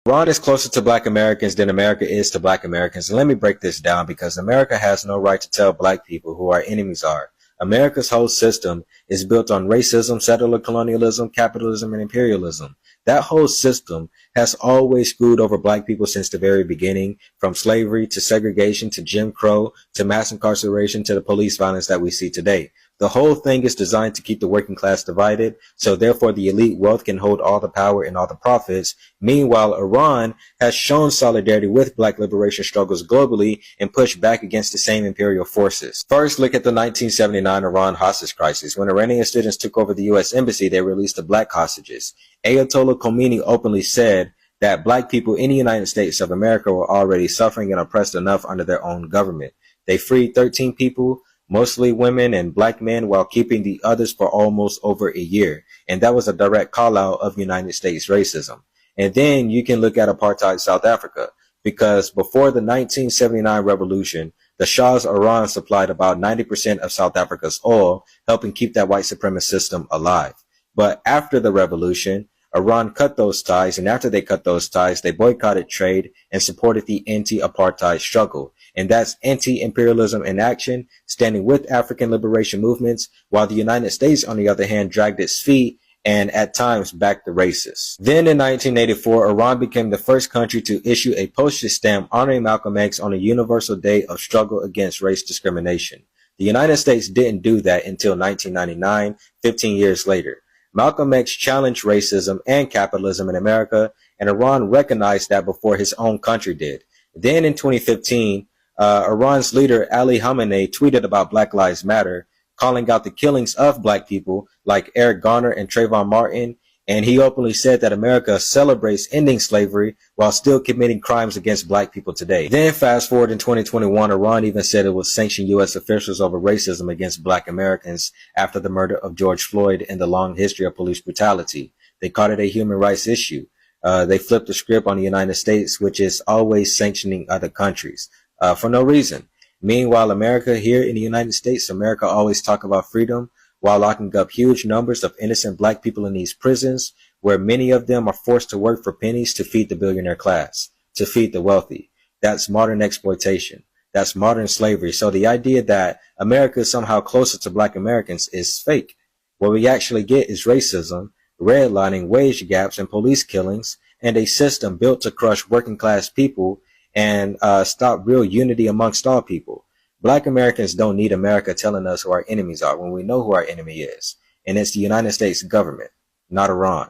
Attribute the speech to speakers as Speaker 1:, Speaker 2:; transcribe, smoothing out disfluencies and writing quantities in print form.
Speaker 1: Iran is closer to black Americans than America is to black Americans. And let me break this down, because America has no right to tell black people who our enemies are. America's whole system is built on racism, settler colonialism, capitalism, and imperialism. That whole system has always screwed over black people since the very beginning, from slavery to segregation to Jim Crow to mass incarceration to the police violence that we see today. The whole thing is designed to keep the working class divided, so therefore the elite wealth can hold all the power and all the profits. Meanwhile, Iran has shown solidarity with black liberation struggles globally and pushed back against the same imperial forces. First, look at the 1979 Iran hostage crisis. When Iranian students took over the U.S. embassy, they released the black hostages. Ayatollah Khomeini openly said that black people in the United States of America were already suffering and oppressed enough under their own government. They freed 13 people, mostly women and black men, while keeping the others for almost over a year. And that was a direct call out of United States racism. And then you can look at apartheid South Africa, because before the 1979 revolution, the Shah's Iran supplied about 90% of South Africa's oil, helping keep that white supremacist system alive. But after the revolution, Iran cut those ties, and after they cut those ties, they boycotted trade and supported the anti-apartheid struggle. And that's anti-imperialism in action, standing with African liberation movements, while the United States, on the other hand, dragged its feet and at times backed the racists. Then in 1984, Iran became the first country to issue a postage stamp honoring Malcolm X on a universal day of struggle against race discrimination. The United States didn't do that until 1999, 15 years later. Malcolm X challenged racism and capitalism in America, and Iran recognized that before his own country did. Then in 2015, Iran's leader Ali Khamenei tweeted about Black Lives Matter, calling out the killings of black people like Eric Garner and Trayvon Martin, and he openly said that America celebrates ending slavery while still committing crimes against black people today. Then fast forward in 2021, Iran even said it would sanction U.S. officials over racism against black Americans after the murder of George Floyd and the long history of police brutality. They called it a human rights issue. They flipped the script on the United States, which is always sanctioning other countries for no reason. Meanwhile, America here in the United States, America always talk about freedom while locking up huge numbers of innocent black people in these prisons, where many of them are forced to work for pennies to feed the billionaire class, to feed the wealthy. That's modern exploitation. That's modern slavery. So the idea that America is somehow closer to black Americans is fake. What we actually get is racism, redlining, wage gaps, and police killings, and a system built to crush working class people and stop real unity amongst all people. Black Americans don't need America telling us who our enemies are when we know who our enemy is. And it's the United States government, not Iran.